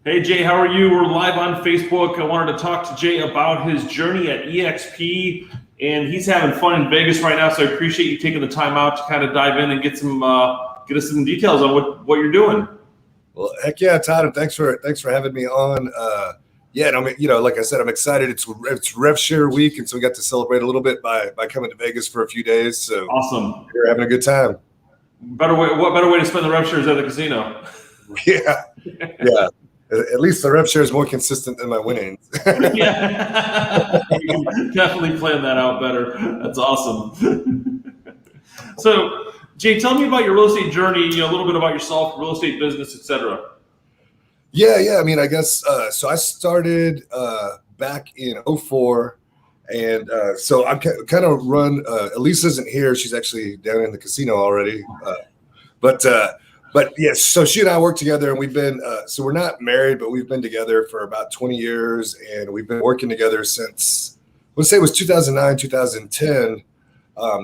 Hey Jay, how are you? We're live on Facebook. I wanted to talk to Jay about his journey at eXp, and he's having fun in Vegas right now. So I appreciate you taking the time out to kind of dive in and get us some details on what you're doing. Well, heck yeah, Todd, and thanks for having me on. And like I said, I'm excited. It's Rev Share week, and so we got to celebrate a little bit by coming to Vegas for a few days. So awesome! We're having a good time. What better way to spend the Rev Shares at the casino? Yeah. At least the rev share is more consistent than my winnings. Yeah, you can definitely plan that out better. That's awesome. So, Jay, tell me about your real estate journey. A little bit about yourself, real estate business, etc. Yeah. I mean, I guess so. I started back in 2004, and so I'm kind of run. Elise isn't here; she's actually down in the casino already. But yes, so she and I work together, and we've been, so we're not married, but we've been together for about 20 years, and we've been working together since, let's say it was 2009, 2010.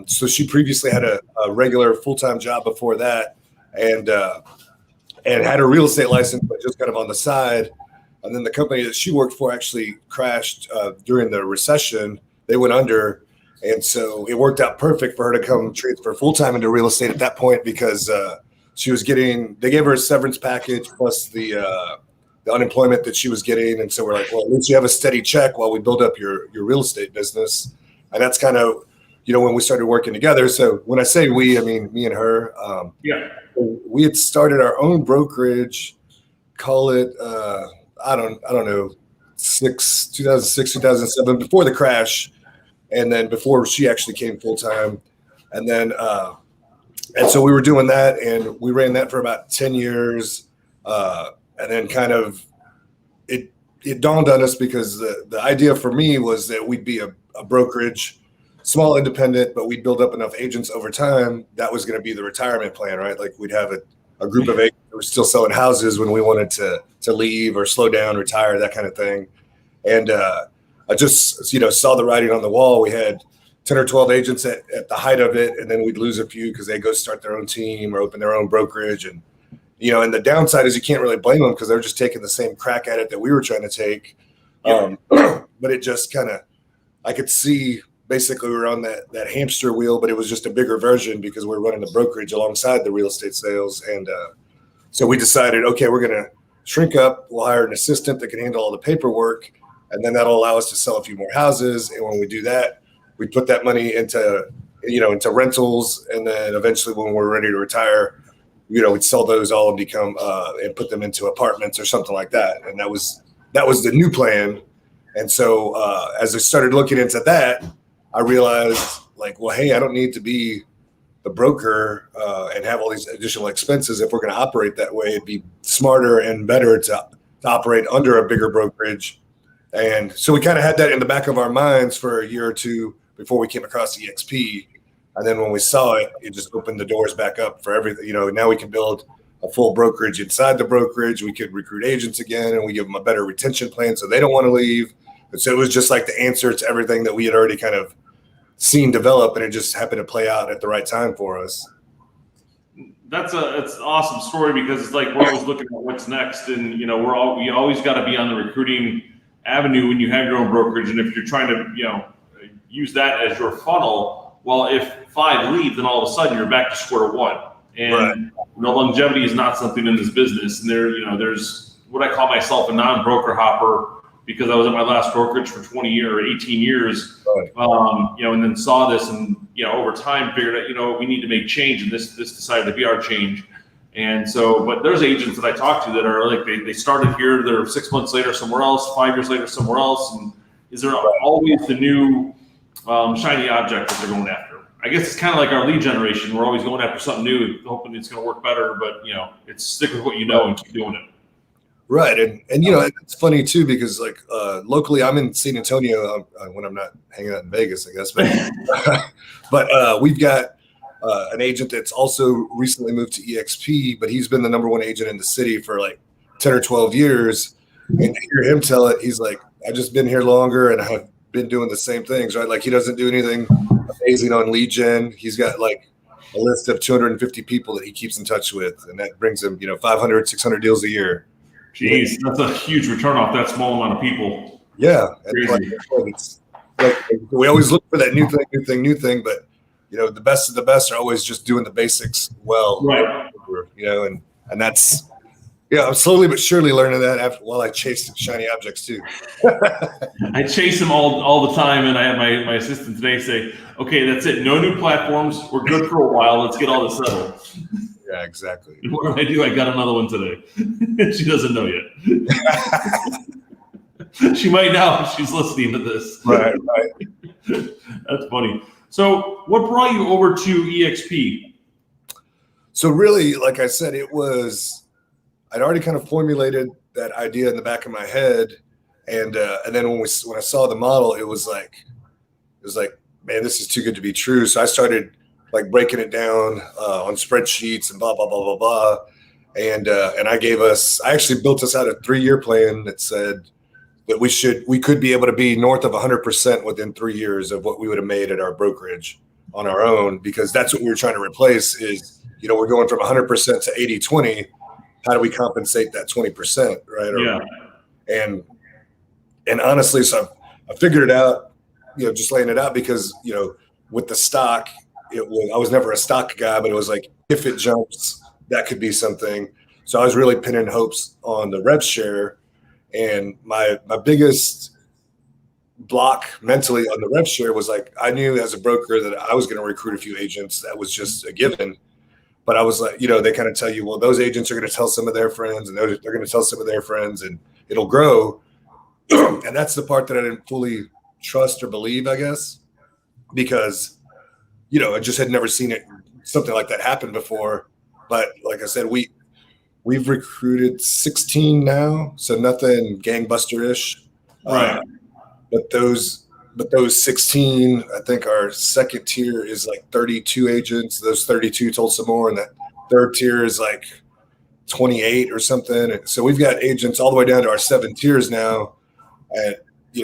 So she previously had a regular full-time job before that, and had a real estate license, but just kind of on the side. And then the company that she worked for actually crashed during the recession. They went under, and so it worked out perfect for her to come transfer full-time into real estate at that point because they gave her a severance package plus the unemployment that she was getting. And so we're like, well, at least you have a steady check while we build up your real estate business. And that's kind of, when we started working together. So when I say we, I mean me and her. We had started our own brokerage, call it, I don't know, 2006, 2007, before the crash. And then before she actually came full time. And then, and so we were doing that, and we ran that for about 10 years. And then kind of it dawned on us because the idea for me was that we'd be a brokerage, small independent, but we'd build up enough agents over time. That was going to be the retirement plan, right? Like we'd have a group of agents who were still selling houses when we wanted to leave or slow down, retire, that kind of thing. And I just, saw the writing on the wall. We had 10 or 12 agents at the height of it, and then we'd lose a few because they go start their own team or open their own brokerage. And, and the downside is you can't really blame them because they're just taking the same crack at it that we were trying to take. But it just kind of, I could see basically we were on that hamster wheel, but it was just a bigger version because we're running the brokerage alongside the real estate sales. And so we decided, okay, we're going to shrink up. We'll hire an assistant that can handle all the paperwork, and then that'll allow us to sell a few more houses. And when we do that, we put that money into rentals, and then eventually when we're ready to retire, we'd sell those all and and put them into apartments or something like that. And that was the new plan. And so as I started looking into that, I realized like, well, hey, I don't need to be the broker and have all these additional expenses. If we're going to operate that way, it'd be smarter and better to operate under a bigger brokerage. And so we kind of had that in the back of our minds for a year or two before we came across eXp. And then when we saw it, it just opened the doors back up for everything. Now we can build a full brokerage inside the brokerage. We could recruit agents again, and we give them a better retention plan so they don't want to leave. And so it was just like the answer to everything that we had already kind of seen develop, and it just happened to play out at the right time for us. It's an awesome story because it's like we're always looking at what's next, and we always got to be on the recruiting avenue when you have your own brokerage. And if you're trying to use that as your funnel, well, if 5 leave, then all of a sudden you're back to square one. And right. Longevity is not something in this business. And there's what I call myself a non-broker hopper because I was at my last brokerage for 20 years or 18 years, right. And then saw this and over time figured out we need to make change, and this decided to be our change. And so, but there's agents that I talk to that are like they started here, they're 6 months later somewhere else, 5 years later somewhere else, and is there always the new shiny object that they're going after? I guess it's kind of like our lead generation. We're always going after something new, hoping it's going to work better, but it's stick with what you know and keep doing it. Right, and it's funny too because like locally, I'm in San Antonio when I'm not hanging out in Vegas, I guess. But we've got an agent that's also recently moved to eXp, but he's been the number one agent in the city for like 10 or 12 years. And to hear him tell it, he's like, I've just been here longer and I've been doing the same things, right? Like he doesn't do anything amazing on lead gen. He's got like a list of 250 people that he keeps in touch with, and that brings him, 500, 600 deals a year. Jeez, that's a huge return off that small amount of people. Yeah. Crazy. It's like we always look for that new thing, but the best of the best are always just doing the basics well. Right. And that's, I'm slowly but surely learning that while I chase shiny objects too. I chase them all the time, and I have my assistant today say, "Okay, that's it. No new platforms. We're good for a while. Let's get all this settled." Yeah, exactly. And what do I do? I got another one today. She doesn't know yet. She might now if she's listening to this. Right. That's funny. So what brought you over to eXp? So really, like I said, I'd already kind of formulated that idea in the back of my head. And then when I saw the model, it was like, man, this is too good to be true. So I started like breaking it down on spreadsheets and blah, blah, blah, blah, blah. And I actually built us out a 3-year plan that said that we could be able to be north of 100% within 3 years of what we would have made at our brokerage on our own, because that's what we were trying to replace is, we're going from 100% to 80-20. How do we compensate that 20%? Right. And honestly, so I figured it out, just laying it out because, with the stock, I was never a stock guy, but it was like, if it jumps, that could be something. So I was really pinning hopes on the rev share. And my biggest block mentally on the rev share was like, I knew as a broker that I was going to recruit a few agents. That was just a given. But I was like, they kind of tell you, well, those agents are going to tell some of their friends and they're going to tell some of their friends and it'll grow. And that's the part that I didn't fully trust or believe, I guess, because, I just had never seen something like that happen before. But like I said, we've recruited 16 now, so nothing gangbuster-ish. Right. But those 16, I think our second tier is like 32 agents. Those 32 told some more, and that third tier is like 28 or something. And so we've got agents all the way down to our 7 tiers now, and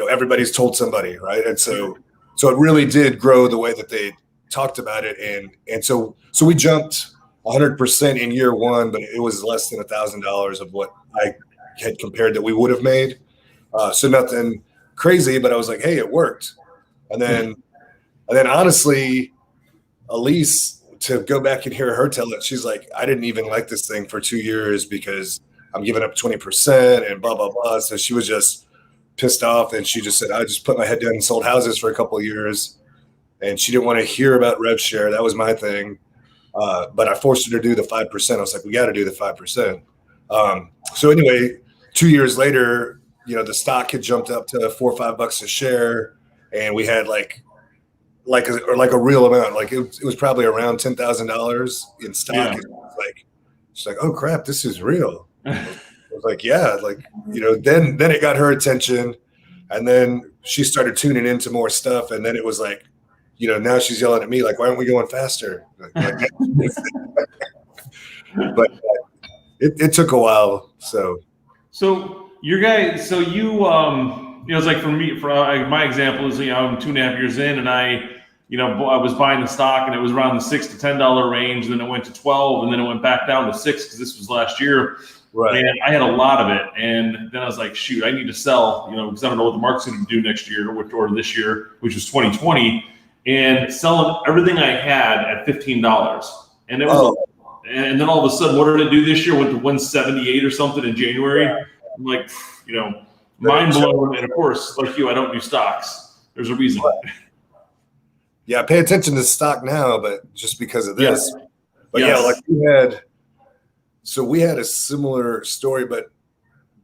everybody's told somebody, right? And so it really did grow the way that they talked about it, and so we jumped 100% in year 1, but it was less than $1,000 of what I had compared that we would have made. So nothing crazy, but I was like, hey, it worked. And then honestly, Elise, to go back and hear her tell it, she's like, I didn't even like this thing for 2 years because I'm giving up 20% and blah, blah, blah. So she was just pissed off. And she just said, I just put my head down and sold houses for a couple of years. And she didn't want to hear about rev share. That was my thing. But I forced her to do the 5%. I was like, we got to do the 5%. So anyway, 2 years later, the stock had jumped up to $4 or $5 a share, and we had like a real amount. Like it was probably around $10,000 in stock. Yeah. She's like, oh crap, this is real. I was like, yeah, then it got her attention, and then she started tuning into more stuff, and then it was like, now she's yelling at me like, why aren't we going faster? But it took a while. So your guys, so you, it's like for me, my example is, I'm 2.5 years in, and I was buying the stock, and it was around the $6 to $10 range. And then it went to 12, and then it went back down to 6 because this was last year. Right. And I had a lot of it. And then I was like, shoot, I need to sell, because I don't know what the market's going to do next year or this year, which was 2020, and selling everything I had at $15. And it was, and then all of a sudden, what did it do this year? Went to 178 or something in January. Yeah. I'm like, mind blown. And of course, like you, I don't do stocks. There's a reason. Yeah, pay attention to stock now, but just because of this. Yes. But yes. Yeah, we had a similar story, but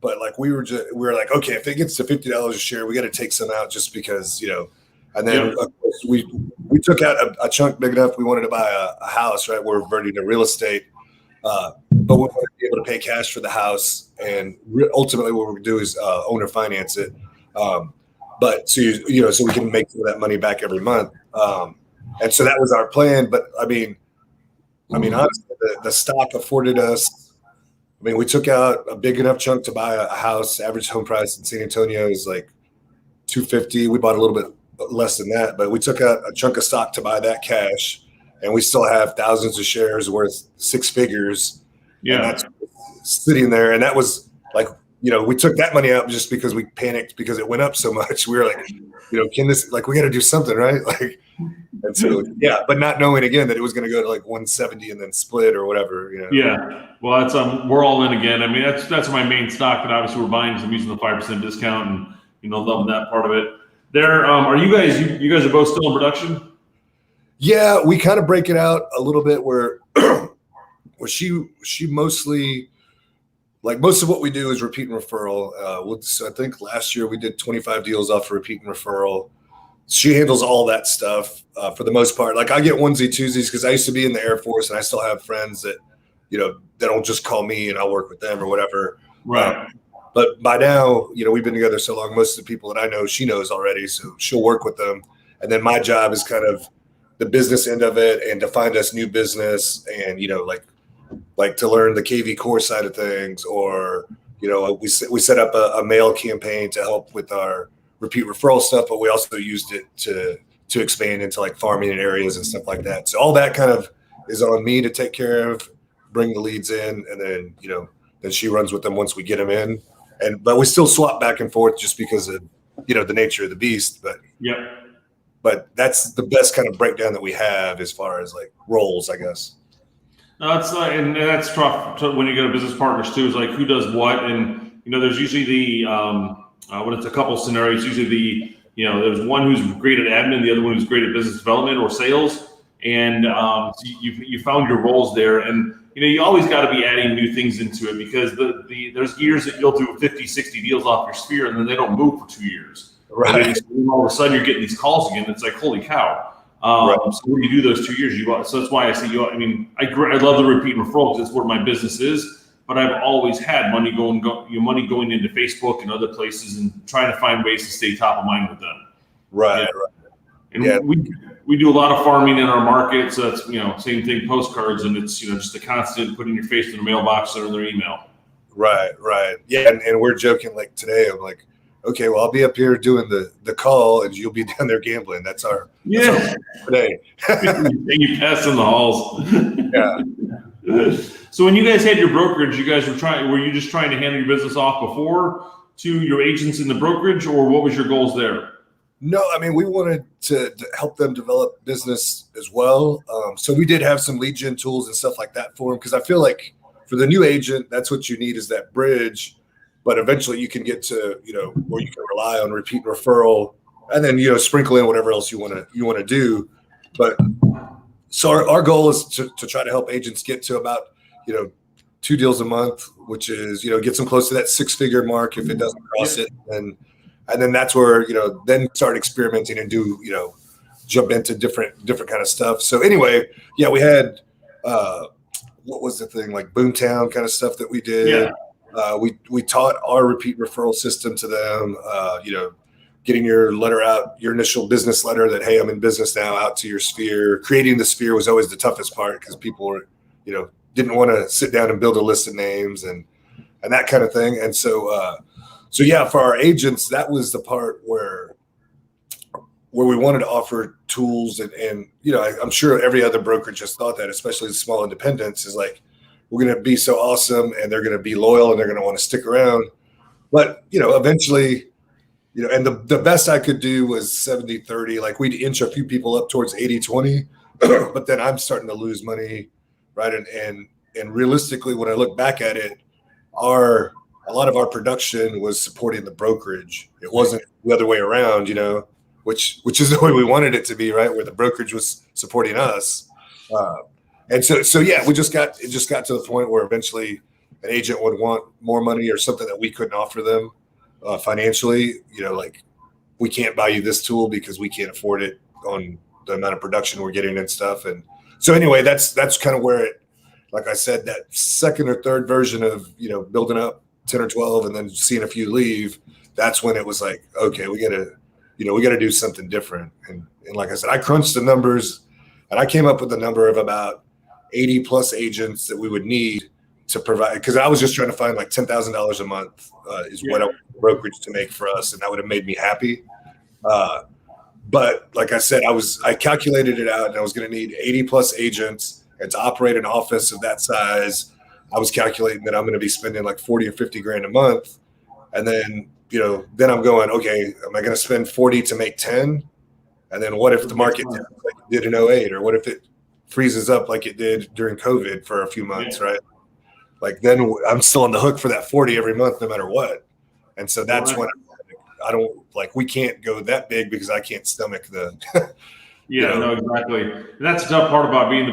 like we were like, okay, if it gets to $50 a share, we got to take some out just because, and then of course we took out a chunk big enough. We wanted to buy a house, right? We're reverting to real estate. But we want to be able to pay cash for the house, and ultimately what we're going to do is owner finance it. But so we can make some of that money back every month. And so that was our plan. But I mean, honestly, the stock afforded us. I mean, we took out a big enough chunk to buy a house. Average home price in San Antonio is like $250,000. We bought a little bit less than that, but we took out a chunk of stock to buy that cash. And we still have thousands of shares worth 6 figures. Yeah. And that's sitting there. And that was like, we took that money out just because we panicked because it went up so much. We were like, can this, like, we got to do something, right? Like, and so, yeah, but not knowing again that it was going to go to like 170 and then split or whatever, Yeah. Well, that's, we're all in again. I mean, that's my main stock that obviously we're buying because I'm using the 5% discount and, loving that part of it. There, are you guys are both still in production? Yeah, we kind of break it out a little bit where she mostly, like, most of what we do is repeat and referral. So I think last year we did 25 deals off for repeat and referral. She handles all that stuff for the most part. Like, I get onesie twosies because I used to be in the Air Force and I still have friends that, they don't just call me and I'll work with them or whatever. Right. But by now, we've been together so long, most of the people that I know, she knows already. So she'll work with them. And then my job is kind of the business end of it and to find us new business and, like to learn the KV core side of things, or, we set up a mail campaign to help with our repeat referral stuff, but we also used it to expand into like farming areas and stuff like that. So all that kind of is on me to take care of, bring the leads in, and then, then she runs with them once we get them in. But we still swap back and forth just because of, the nature of the beast. But yeah, but that's the best kind of breakdown that we have as far as like roles, I guess. No, it's and that's tough when you go to business partners too. Is like who does what, and there's usually the when it's a couple scenarios. Usually there's one who's great at admin, the other one who's great at business development or sales, and so you found your roles there, and you always got to be adding new things into it because there's years that you'll do 50, 60 deals off your sphere, and then they don't move for 2 years. Right. And all of a sudden you're getting these calls again. It's like, holy cow. Right. So when you do those 2 years, so that's why I say I love the repeat and referral because it's where my business is. But I've always had money going into Facebook and other places and trying to find ways to stay top of mind with them. Right. Yeah. Right. And we do a lot of farming in our market, so that's same thing, postcards, and it's just a constant putting your face in the mailbox or in their email. Right. Yeah, and we're joking like today. I'm like, okay, well, I'll be up here doing the call, and you'll be down there gambling. That's our today. And you pass in the halls. Yeah. So when you guys had your brokerage, were you just trying to handle your business off before to your agents in the brokerage, or what was your goals there? No, I mean, we wanted to help them develop business as well. So we did have some lead gen tools and stuff like that for them, because I feel like for the new agent, that's what you need is that bridge. But eventually you can get to, where you can rely on repeat and referral, and then, sprinkle in whatever else you want to do. But so our goal is to try to help agents get to about, 2 deals a month, which is, gets them close to that 6-figure mark. If it doesn't cross it, and then that's where, then start experimenting and do, jump into different kind of stuff. So anyway, yeah, we had, what was the thing, like Boomtown kind of stuff that we did. Yeah. We taught our repeat referral system to them, getting your letter out, your initial business letter that, hey, I'm in business now, out to your sphere. Creating the sphere was always the toughest part because people were, didn't want to sit down and build a list of names and that kind of thing. And so yeah, for our agents, that was the part where we wanted to offer tools and I'm sure every other brokerage just thought that, especially the small independents, is like, we're going to be so awesome and they're going to be loyal and they're going to want to stick around. But, eventually, and the best I could do was 70-30. Like, we'd inch a few people up towards 80-20, but then I'm starting to lose money. Right. And realistically, when I look back at it, a lot of our production was supporting the brokerage. It wasn't the other way around, which is the way we wanted it to be, right? Where the brokerage was supporting us. And so yeah, it just got to the point where eventually an agent would want more money or something that we couldn't offer them financially. Like, we can't buy you this tool because we can't afford it on the amount of production we're getting and stuff. And so anyway, that's kind of where it, like I said, that second or third version of, building up 10 or 12 and then seeing a few leave. That's when it was like, okay, we gotta do something different. And like I said, I crunched the numbers and I came up with a number of about 80 plus agents that we would need to provide, because I was just trying to find like $10,000 a month is what I want the brokerage to make for us, and that would have made me happy. But like I said, I calculated it out, and I was going to need 80 plus agents, and to operate an office of that size, I was calculating that I'm going to be spending like 40 or 50 grand a month. And then, then I'm going, okay, am I going to spend 40 to make 10? And then what if the market like it did in '08, or what if it freezes up like it did during COVID for a few months, right? Like then I'm still on the hook for that 40 every month, no matter what. And so that's when I don't like, we can't go that big because I can't stomach the. No, exactly. And that's the tough part about being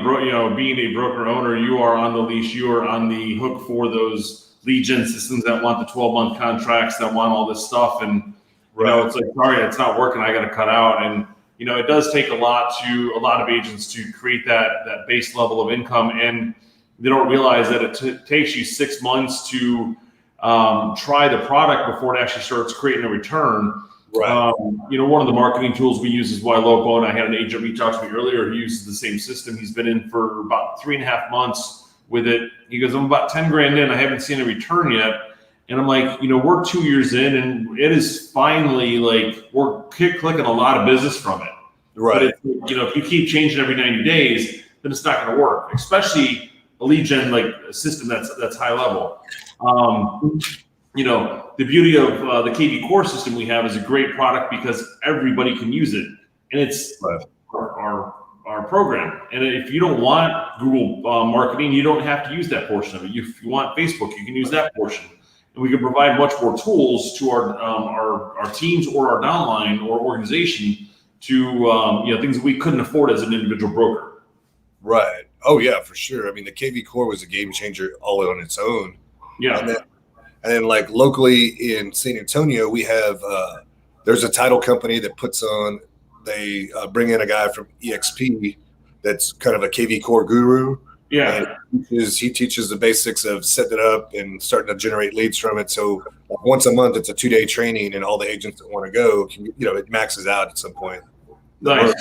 being a broker owner. You are on the leash. You are on the hook for those lead gen systems that want the 12-month contracts, that want all this stuff. And, it's like, sorry, it's not working. I got to cut out. And, it does take a lot of agents to create that base level of income. And they don't realize that it takes you 6 months to try the product before it actually starts creating a return. Right. One of the marketing tools we use is YLocal, and I had an agent reach out to me earlier. He uses the same system. He's been in for about 3.5 months with it. He goes, I'm about 10 grand in. I haven't seen a return yet. And I'm like, we're 2 years in, and it is finally like we're clicking a lot of business from it. Right. But if you keep changing every 90 days, then it's not going to work, especially a lead gen like a system that's high level. The beauty of the KV Core system we have is a great product because everybody can use it, and it's our program. And if you don't want Google marketing, you don't have to use that portion of it. If you want Facebook, you can use that portion, and we can provide much more tools to our teams or our downline or organization to things that we couldn't afford as an individual broker. Right. Oh yeah, for sure. I mean, the KV Core was a game changer all on its own. Yeah. And then like locally in San Antonio, we have, there's a title company that they bring in a guy from eXp that's kind of a KV Core guru. Yeah. And he teaches the basics of setting it up and starting to generate leads from it. So once a month, it's a 2-day training, and all the agents that want to go, it maxes out at some point. Nice.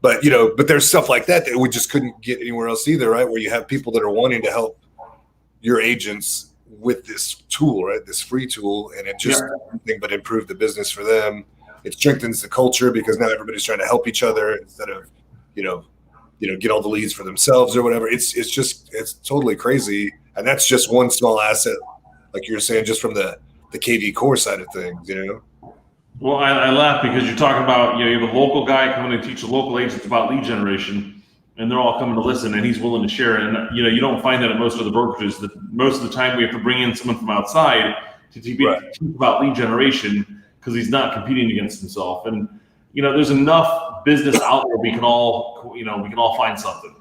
But, but there's stuff like that we just couldn't get anywhere else either, right? Where you have people that are wanting to help your agents with this tool, right? This free tool, and it just nothing but improve the business for them. It strengthens the culture because now everybody's trying to help each other instead of, get all the leads for themselves or whatever. It's totally crazy, and that's just one small asset, like you were saying, just from the KV Core side of things, Well, I laugh because you're talking about you have a local guy coming to teach the local agents about lead generation. And they're all coming to listen, and he's willing to share it. And you don't find that at most of the brokerages. That most of the time we have to bring in someone from outside to teach about lead generation because he's not competing against himself. And there's enough business out there we can all find something.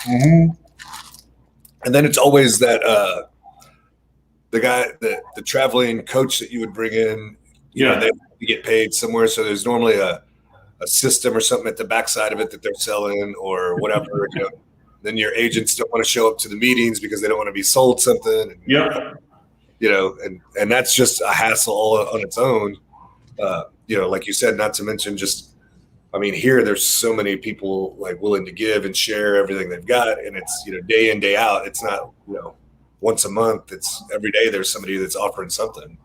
Mm-hmm. And then it's always that the guy, the traveling coach that you would bring in. They get paid somewhere, so there's normally a system or something at the backside of it that they're selling or whatever. Then your agents don't want to show up to the meetings because they don't want to be sold something. And, and that's just a hassle all on its own. Like you said, not to mention here there's so many people like willing to give and share everything they've got, and it's day in, day out. It's not once a month. It's every day. There's somebody that's offering something.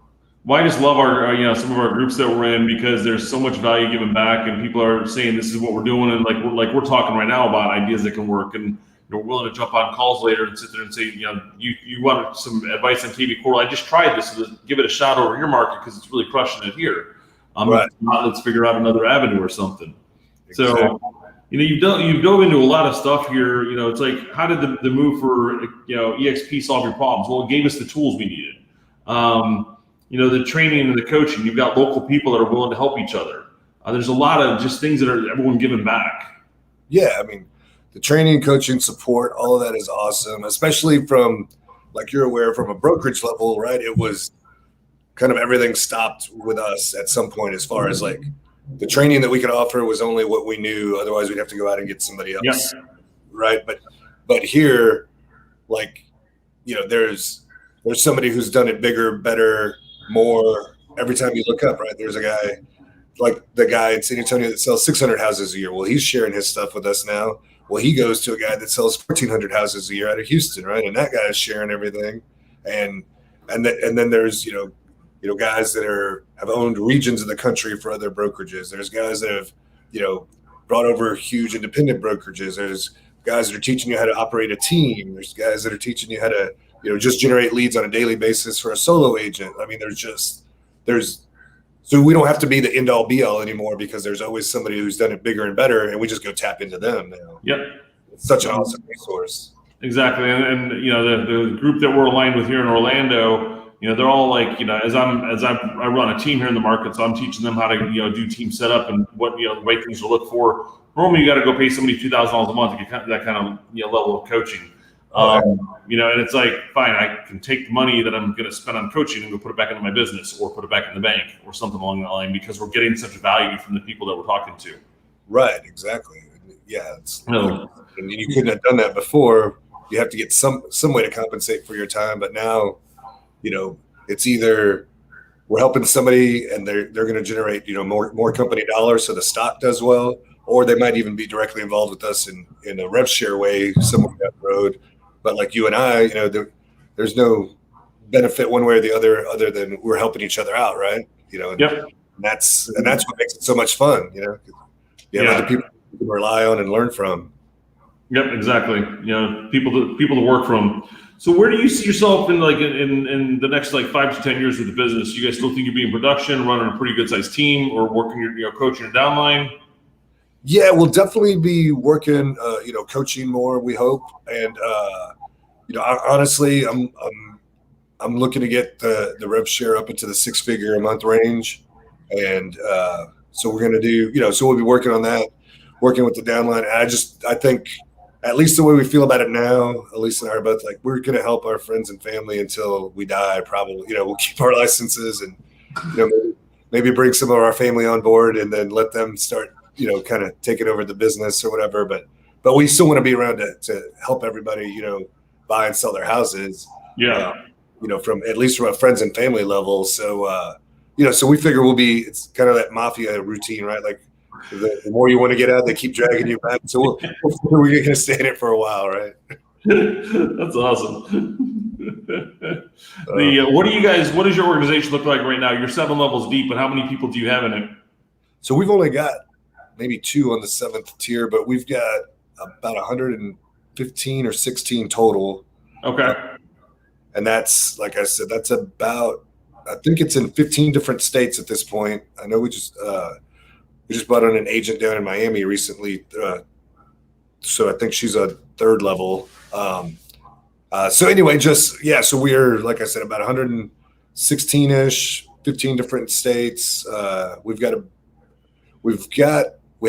Well, I just love our, some of our groups that we're in because there's so much value given back, and people are saying this is what we're doing, and we're talking right now about ideas that can work, and we're willing to jump on calls later and sit there and say, you want some advice on KV Core? I just tried this, so give it a shot over your market because it's really crushing it here. Right. Let's figure out another avenue or something. Exactly. So, you've dove into a lot of stuff here. It's like, how did the move for eXp solve your problems? Well, it gave us the tools we needed. The training and the coaching, you've got local people that are willing to help each other. There's a lot of just things that are everyone giving back. Yeah. I mean, the training, coaching, support, all of that is awesome, especially from, like you're aware, from a brokerage level, right? It was kind of everything stopped with us at some point as far as like the training that we could offer was only what we knew. Otherwise we'd have to go out and get somebody else. Yep. Right. But here, like, there's somebody who's done it bigger, better, more every time you look up, right? There's a guy like the guy in San Antonio that sells 600 houses a year. Well, he's sharing his stuff with us now. Well, he goes to a guy that sells 1,400 houses a year out of Houston, right? And that guy is sharing everything. And then there's, guys that have owned regions of the country for other brokerages. There's guys that have, brought over huge independent brokerages. guys that are teaching you how to operate a team. There's guys that are teaching you how to, just generate leads on a daily basis for a solo agent. I mean, so we don't have to be the end all be all anymore, because there's always somebody who's done it bigger and better, and we just go tap into them now. Yep. It's such an awesome resource. Exactly. And the group that we're aligned with here in Orlando, they're all like, as I run a team here in the market, so I'm teaching them how to, do team setup and what, the right things to look for. Normally you got to go pay somebody $2,000 a month to get that kind of, level of coaching. And it's like, fine, I can take the money that I'm going to spend on coaching and go put it back into my business, or put it back in the bank, or something along that line, because we're getting such value from the people that we're talking to. Right. Exactly. Yeah. And you couldn't have done that before. You have to get some way to compensate for your time. But now, it's either we're helping somebody and they're going to generate, more company dollars, so the stock does well, or they might even be directly involved with us in a rev share way somewhere down the road. But like you and I, there's no benefit one way or the other than we're helping each other out, right? And that's what makes it so much fun. You have other people you can rely on and learn from. Yep, exactly. People to work from. So where do you see yourself in in the next 5 to 10 years with the business? You guys still think you'll be in production, running a pretty good sized team, or working your coaching your downline? Yeah, we'll definitely be working, coaching more, we hope. And, honestly, I'm looking to get the rev share up into the 6-figure a month range. And so we're going to do, so we'll be working on that, working with the downline. And I think, at least the way we feel about it now, Elise and I are both like, we're going to help our friends and family until we die. Probably, we'll keep our licenses and, maybe bring some of our family on board and then let them start, kind of taking over the business or whatever. But we still want to be around to help everybody, buy and sell their houses. Yeah. From at least from a friends and family level. So, so we figure it's kind of that mafia routine, right? Like the more you want to get out, they keep dragging you back. So we're going to stay in it for a while, right? That's awesome. What does your organization look like right now? You're 7 levels deep, but how many people do you have in it? So we've only got maybe 2 on the 7th tier, but we've got about 115 or 16 total. Okay. And that's, like I said, that's about, I think it's in 15 different states at this point. I know we just brought on an agent down in Miami recently. So I think she's a 3rd level. So anyway, so we're, like I said, about 116-ish, 15 different states. We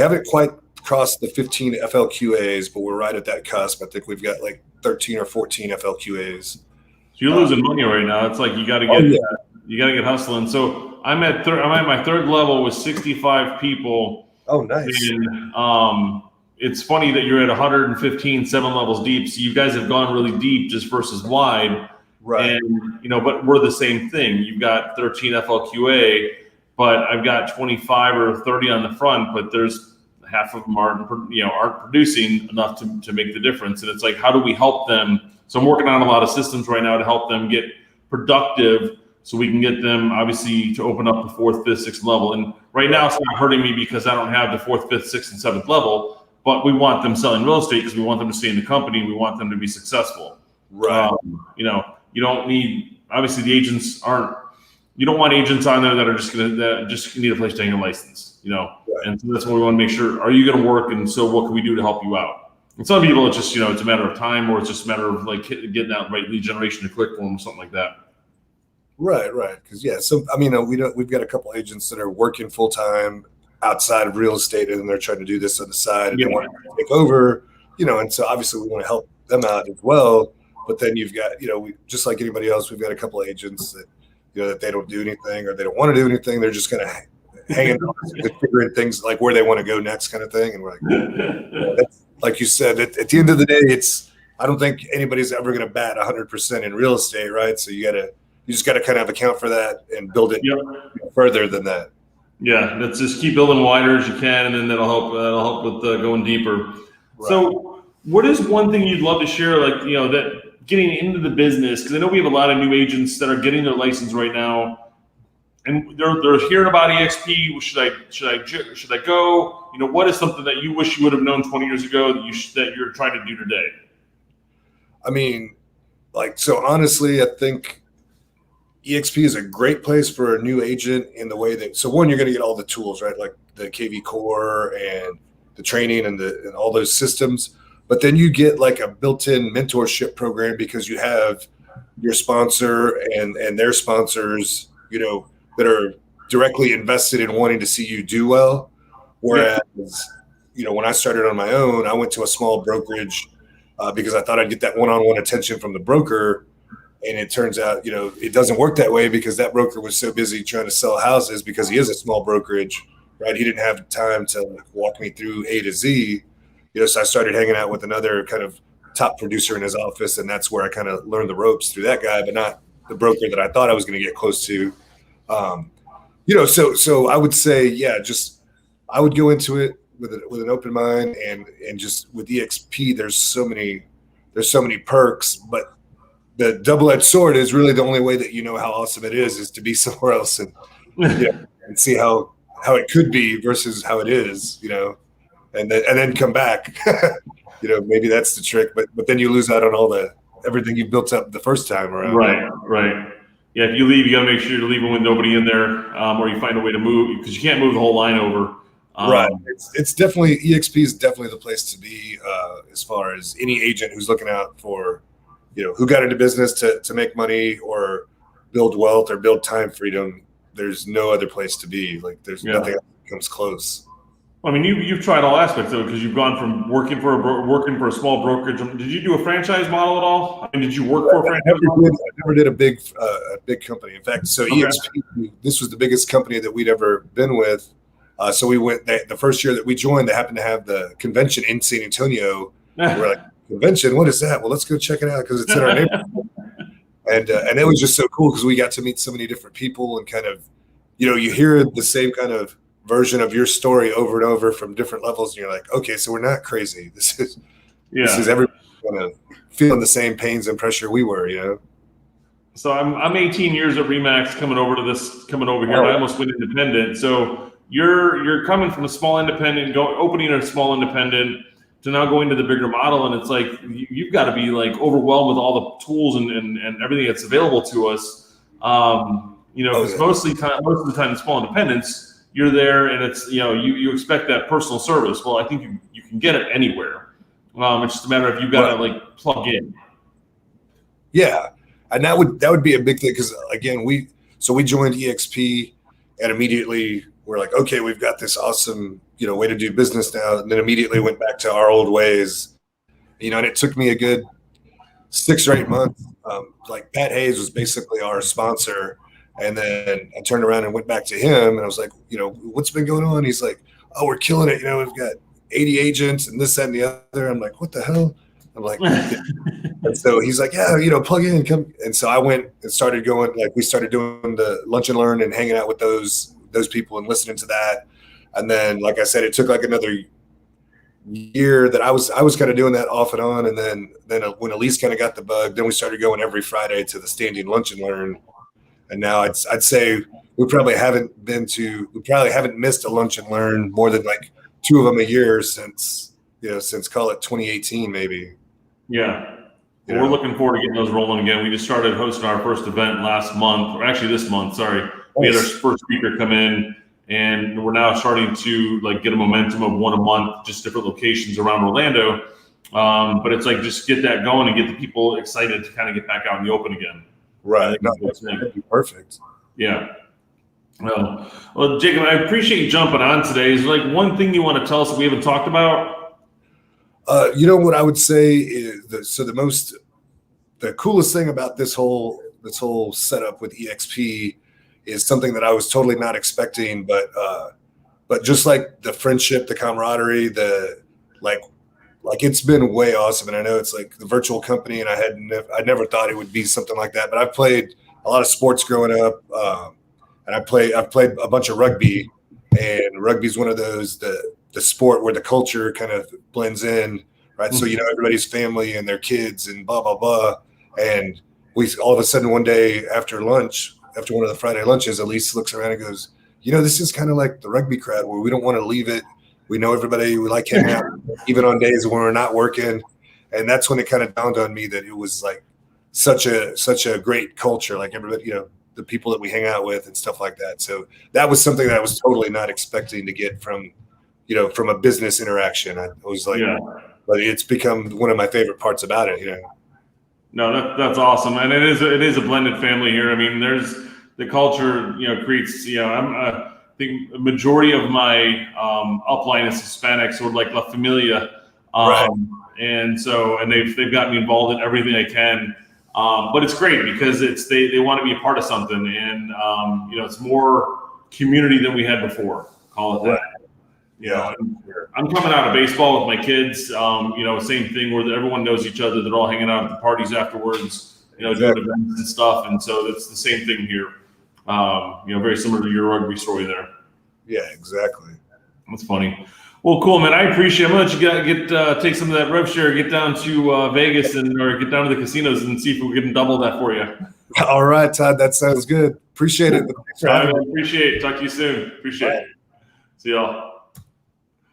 haven't quite crossed the 15 FLQAs, but we're right at that cusp. I think we've got 13 or 14 FLQAs. So you're losing money right now. It's like you got to get hustling. So I'm at my 3rd level with 65 people. Oh, nice. And it's funny that you're at 115, 7 levels deep. So you guys have gone really deep just versus wide. Right. And, but we're the same thing. You've got 13 FLQA, but I've got 25 or 30 on the front, but there's half of them aren't producing enough to make the difference. And it's like, how do we help them? So I'm working on a lot of systems right now to help them get productive, so we can get them obviously to open up the 4th, 5th, 6th level. And right now it's not hurting me because I don't have the 4th, 5th, 6th, and 7th level, but we want them selling real estate because we want them to stay in the company. We want them to be successful. Right. You don't need, obviously the agents aren't, you don't want agents on there that are just need a place to hang a license, Right. And so that's what we want to make sure. Are you going to work? And so what can we do to help you out? And some people, it's just, it's a matter of time, or it's just a matter of getting out right lead generation to click for them or something like that. Right. Because we've got a couple agents that are working full time outside of real estate, and they're trying to do this on the side, and they want to take over, and so obviously we want to help them out as well. But then you've got, we just like anybody else, we've got a couple of agents that, that they don't do anything, or they don't want to do anything. They're just kind of hanging on, figuring things like where they want to go next, kind of thing. And we're like, that's, like you said, at the end of the day, I don't think anybody's ever going to bat 100% in real estate, right? So you just got to kind of account for that and build it further than that. Yeah, let's just keep building wider as you can, and then that'll help with going deeper. Right. So what is one thing you'd love to share, that getting into the business, because I know we have a lot of new agents that are getting their license right now, and they're hearing about eXp. Should I go? You know, what is something that you wish you would have known 20 years ago that you're trying to do today? I mean, so honestly, I think eXp is a great place for a new agent in the way that, so one, you're going to get all the tools, right? Like the KV core and the training and all those systems. But then you get like a built-in mentorship program because you have your sponsor and their sponsors, that are directly invested in wanting to see you do well. Whereas, when I started on my own, I went to a small brokerage because I thought I'd get that one-on-one attention from the broker. And it turns out, it doesn't work that way because that broker was so busy trying to sell houses because he is a small brokerage, right? He didn't have time to walk me through A to Z. So I started hanging out with another kind of top producer in his office, and that's where I kind of learned the ropes through that guy, but not the broker that I thought I was going to get close to. So I would say, I would go into it with an open mind, and just with eXp, there's so many perks, but the double-edged sword is really the only way that how awesome it is to be somewhere else and and see how it could be versus how it is, and then come back. Maybe that's the trick, but then you lose out on everything you built up the first time around. Right. Yeah, if you leave, you got to make sure you're leaving with nobody in there, or you find a way to move because you can't move the whole line over. Right. It's definitely, eXp is definitely the place to be as far as any agent who's looking out for, who got into business to make money or build wealth or build time freedom. There's no other place to be. There's nothing else that comes close. I mean, you've tried all aspects of it because you've gone from working for a small brokerage. Did you do a franchise model at all? I mean, did you work for a franchise model? I never did a big company. In fact, so eXp, this was the biggest company that we'd ever been with. So we went the first year that we joined. They happened to have the convention in San Antonio. We're like, convention? What is that? Well, let's go check it out because it's in our neighborhood. And it was just so cool because we got to meet so many different people and kind of, you hear the same kind of version of your story over and over from different levels, and you're like, okay, so we're not crazy. This is everybody kind of feeling the same pains and pressure we were, So I'm 18 years at Remax coming over here. I almost went independent. So you're coming from a small independent, opening a small independent to now going to the bigger model, and it's like you've got to be like overwhelmed with all the tools and everything that's available to us. Because most of the time, the small independents, you're there and it's, you expect that personal service. Well, I think you can get it anywhere. It's just a matter of you've got to plug in. Yeah. And that would be a big thing. Cause again, we joined eXp and immediately we're like, okay, we've got this awesome, way to do business now. And then immediately went back to our old ways, and it took me a good 6 or 8 months. Pat Hayes was basically our sponsor. And then I turned around and went back to him and I was like, what's been going on? He's like, oh, we're killing it. We've got 80 agents and this, that, and the other. I'm like, what the hell? I'm like, and so he's like, yeah, plug in and come. And so I went and started going, we started doing the lunch and learn and hanging out with those people and listening to that. And then, like I said, it took another year that I was kind of doing that off and on. And then when Elise kind of got the bug, then we started going every Friday to the standing lunch and learn. And now I'd say we probably haven't missed a lunch and learn more than 2 of them a year since call it 2018 maybe. Yeah. Well, we're looking forward to getting those rolling again. We just started hosting our first event last month, or actually this month, sorry. We had our first speaker come in, and we're now starting to get a momentum of 1 a month, just different locations around Orlando. But it's just get that going and get the people excited to kind of get back out in the open again. Right. That'd be perfect. Yeah. Well, Jacob, I appreciate you jumping on today. Is there one thing you want to tell us that we haven't talked about? What I would say is the coolest thing about this whole setup with eXp is something that I was totally not expecting, but just the friendship, the camaraderie, it's been way awesome. And I know it's the virtual company, and I never thought it would be something like that. But I've played a lot of sports growing up, and I've played a bunch of rugby, and rugby is one of those the sport where the culture kind of blends in, right? Mm-hmm. So everybody's family and their kids and blah blah blah, and we all of a sudden one day after lunch after one of the Friday lunches, Elise looks around and goes, this is kind of like the rugby crowd where we don't want to leave it. We know everybody. We like hanging out, even on days when we're not working. And that's when it kind of dawned on me that it was like such a great culture. Like everybody, the people that we hang out with and stuff like that. So that was something that I was totally not expecting to get from a business interaction. I was like, but it's become one of my favorite parts about it. No, that's awesome, and it is a blended family here. I mean, there's the culture, creates. I think a majority of my upline is Hispanic, sort of like La Familia, Right. and they've got me involved in everything I can. But it's great because they want to be a part of something, and it's more community than we had before. Call it that. Yeah. I'm coming out of baseball with my kids. Same thing where everyone knows each other. They're all hanging out at the parties afterwards. Doing events and stuff, and so that's the same thing here. Very similar to your rugby story there. Yeah, exactly. That's funny. Well, cool, man. I appreciate it. I'm gonna let you get take some of that rev share, get down to Vegas or get down to the casinos and see if we can double that for you. All right, Todd. That sounds good. Appreciate it. I appreciate it. Talk to you soon. Appreciate it. See y'all.